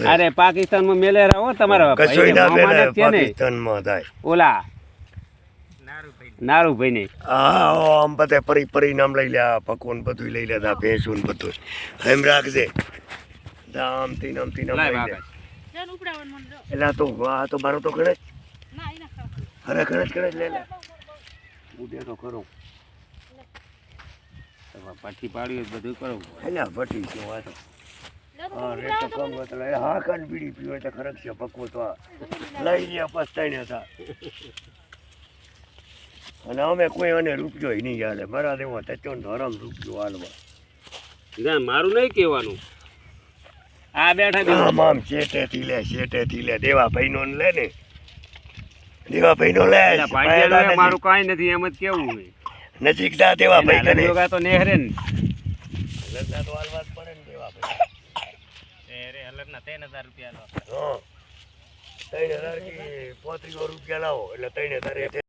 અરે પાકિસ્તાનમાં મેલે રહો તમારા કશોય ના ભાઈને મેલે મોમાને જ છે ને. પાકિસ્તાનમાં થાય ઓલા નારુભાઈ ને હા આમ બધે પરિણામ લઈ લે પકવાન બધું લઈ લેતા ભેંસું બધું એમ રાખજે આમથી લઈ લે એટલે તો મારો તો ગણે અરે ગણે લે લે ઉડે તો કરો પાછી પાડ્યું બધું કરું એટલે ભટી છે આ તો હા રેટ તો કમ એટલે હા કાન બીડી પીવે તો ખરક છે પકવો તો લઈ લે પસ્તાઈને હતા અને અમે કોઈ અને રૂપિયો નહીં હાલે મારા દેવો તચો ધરમ રૂપિયો હાલવા મારું નહીં કહેવાનું આ બેઠા આમ આમ શેઠેથી લે દેવા ભાઈનો લે ને દેવા ભાઈનો લે મારું કાંઈ નથી એમ જ કેવું હોય નજીક દા દેવા ભાઈ ને યોગા તો નેહરે ને લગ્ન તો હાલવા જ પડે ને દેવા ભાઈ નેહરે હલરના 3000 રૂપિયા હા 3000 કે 3500 રૂપિયા લાવો એટલે 3000